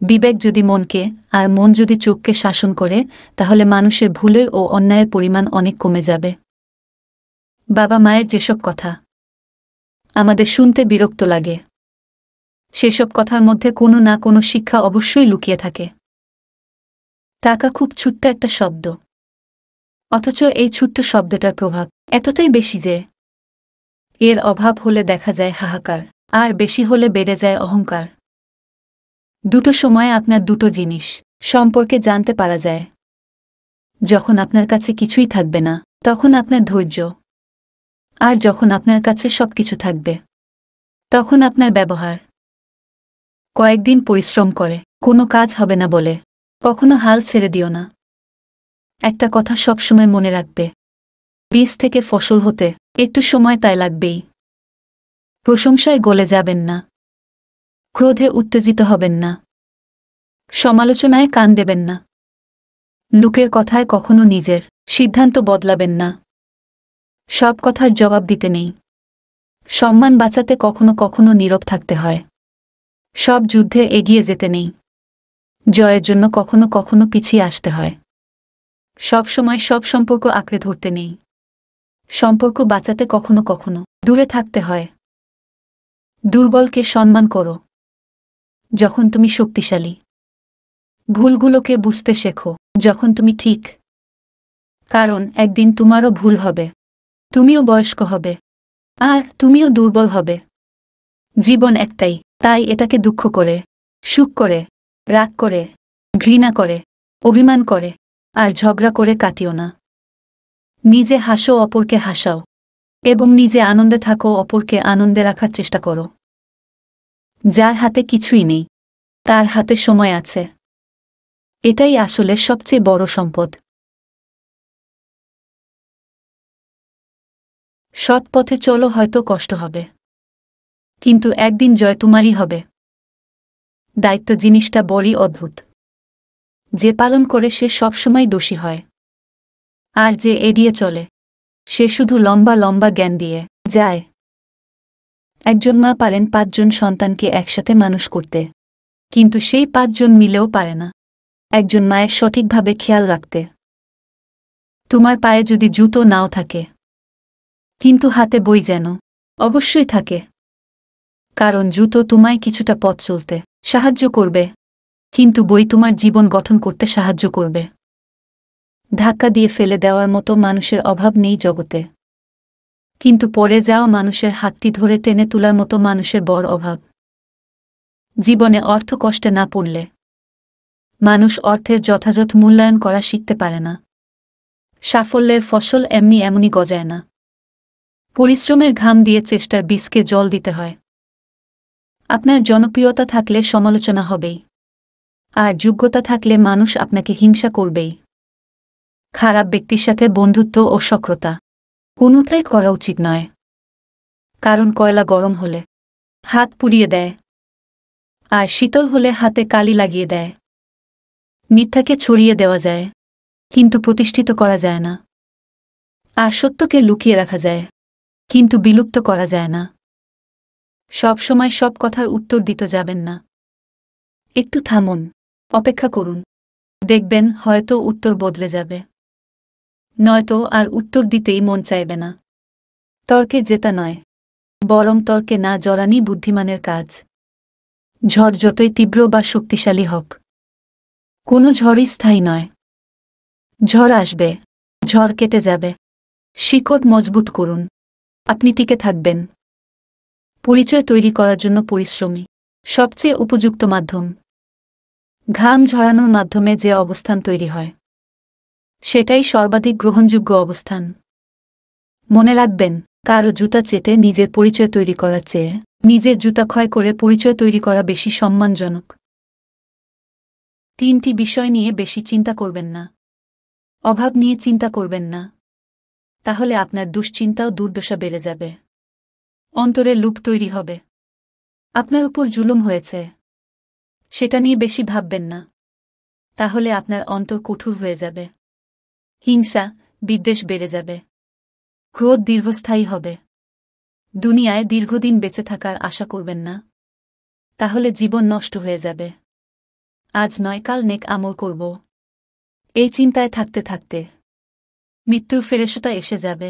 বিবেক যদি মনকে আর মন যদি চোখকে শাসন করে, তাহলে মানুষের ভুলের ও অন্যায়ের পরিমাণ অনেক কমে যাবে। বাবা মায়ের যেসব কথা আমাদের শুনতে বিরক্ত লাগে, সেসব কথার মধ্যে কোনো না কোনো শিক্ষা অবশ্যই লুকিয়ে থাকে। টাকা খুব ছোট্ট একটা শব্দ, অথচ এই ছোট্ট শব্দটার প্রভাব এতটাই বেশি যে এর অভাব হলে দেখা যায় হাহাকার, আর বেশি হলে বেড়ে যায় অহংকার। দুটো সময়ে আপনার দুটো জিনিস সম্পর্কে জানতে পারা যায়। যখন আপনার কাছে কিছুই থাকবে না, তখন আপনার ধৈর্য, আর যখন আপনার কাছে সবকিছু থাকবে, তখন আপনার ব্যবহার। কয়েকদিন পরিশ্রম করে কোনো কাজ হবে না বলে কখনো হাল ছেড়ে দিও না। একটা কথা সবসময় মনে রাখবে, বীজ থেকে ফসল হতে একটু সময় তাই লাগবেই। প্রশংসায় গলে যাবেন না, ক্রোধে উত্তেজিত হবেন না, সমালোচনায় কান দেবেন না, লোকের কথায় কখনো নিজের সিদ্ধান্ত বদলাবেন না। সব কথার জবাব দিতে নেই, সম্মান বাঁচাতে কখনো কখনো নীরব থাকতে হয়। সব যুদ্ধে এগিয়ে যেতে নেই, জয়ের জন্য কখনো কখনো পিছিয়ে আসতে হয়। সব সময় সব সম্পর্ক আঁকড়ে ধরতে নেই, সম্পর্ক বাঁচাতে কখনো কখনো দূরে থাকতে হয়। দুর্বলকে সম্মান করো যখন তুমি শক্তিশালী। ভুলগুলোকে বুঝতে শেখো যখন তুমি ঠিক, কারণ একদিন তোমারও ভুল হবে, তুমিও বয়স্ক হবে, আর তুমিও দুর্বল হবে। জীবন একটাই, তাই এটাকে দুঃখ করে, সুখ করে, রাগ করে, ঘৃণা করে, অভিমান করে আর ঝগড়া করে কাটিও না। নিজে হাসো, অপরকে হাসাও, এবং নিজে আনন্দে থাকো, অপরকে আনন্দে রাখার চেষ্টা করো। যার হাতে কিছুই নেই, তার হাতে সময় আছে। এটাই আসলে সবচেয়ে বড় সম্পদ। সৎ পথে চলো, হয়তো কষ্ট হবে, কিন্তু একদিন জয় তোমারই হবে। দায়িত্ব জিনিসটা বড়ই অদ্ভুত। যে পালন করে সে সবসময় দোষী হয়, আর যে এড়িয়ে চলে সে শুধু লম্বা লম্বা জ্ঞান দিয়ে যায়। একজন মা পারেন 5 জন সন্তানকে একসাথে মানুষ করতে, কিন্তু সেই 5 জন মিলেও পারে না একজন মায়ের সঠিকভাবে খেয়াল রাখতে। তোমার পায়ে যদি জুতো নাও থাকে, কিন্তু হাতে বই যেন অবশ্যই থাকে, কারণ জুতো তোমায় কিছুটা পথ চলতে সাহায্য করবে, কিন্তু বই তোমার জীবন গঠন করতে সাহায্য করবে। ধাক্কা দিয়ে ফেলে দেওয়ার মতো মানুষের অভাব নেই জগতে, কিন্তু পড়ে যাওয়া মানুষের হাতটি ধরে টেনে তোলার মতো মানুষের বড় অভাব। জীবনে অর্থ কষ্টে না পড়লে মানুষ অর্থের যথাযথ মূল্যায়ন করা শিখতে পারে না। সাফল্যের ফসল এমনি এমনি গজায় না, পরিশ্রমের ঘাম দিয়ে চেষ্টার বীজকে জল দিতে হয়। আপনার জনপ্রিয়তা থাকলে সমালোচনা হবেই, আর যোগ্যতা থাকলে মানুষ আপনাকে হিংসা করবেই। খারাপ ব্যক্তির সাথে বন্ধুত্ব ও সক্রতা কোনোটাই করা উচিত নয়, কারণ কয়লা গরম হলে হাত পুড়িয়ে দেয়, আর শীতল হলে হাতে কালি লাগিয়ে দেয়। মিথ্যাকে ছড়িয়ে দেওয়া যায়, কিন্তু প্রতিষ্ঠিত করা যায় না। আর সত্যকে লুকিয়ে রাখা যায়, কিন্তু বিলুপ্ত করা যায় না। সব সময় সব কথার উত্তর দিতে যাবেন না, একটু থামুন, অপেক্ষা করুন, দেখবেন হয়তো উত্তর বদলে যাবে, নয়তো আর উত্তর দিতেই মন চাইবে না। তর্কে জেতা নয়, বরং তর্কে না জড়ানি বুদ্ধিমানের কাজ। ঝড় যতই তীব্র বা শক্তিশালী হোক, কোনো ঝড়ই স্থায়ী নয়। ঝড় আসবে, ঝড় কেটে যাবে। শিকড় মজবুত করুন, আপনি টিকে থাকবেন। পরিচয় তৈরি করার জন্য পরিশ্রমী সবচেয়ে উপযুক্ত মাধ্যম। ঘাম ঝরানোর মাধ্যমে যে অবস্থান তৈরি হয়, সেটাই সর্বাধিক গ্রহণযোগ্য অবস্থান। মনে রাখবেন, কারো জুতা চেটে নিজের পরিচয় তৈরি করার চেয়ে নিজের জুতা ক্ষয় করে পরিচয় তৈরি করা বেশি সম্মানজনক। 3টি বিষয় নিয়ে বেশি চিন্তা করবেন না। অভাব নিয়ে চিন্তা করবেন না, তাহলে আপনার দুশ্চিন্তাও দুর্দশা বেড়ে যাবে। অন্তরে লুপ তৈরি হবে, আপনার উপর জুলুম হয়েছে, সেটা নিয়ে বেশি ভাববেন না, তাহলে আপনার অন্তর কঠোর হয়ে যাবে। হিংসা, বিদ্বেষ বেড়ে যাবে, ক্রোধ দীর্ঘস্থায়ী হবে। দুনিয়ায় দীর্ঘদিন বেঁচে থাকার আশা করবেন না, তাহলে জীবন নষ্ট হয়ে যাবে। আজ নয় কাল নেক আমল করব। এই চিন্তায় থাকতে থাকতে মৃত্যুর ফেরেশতা এসে যাবে।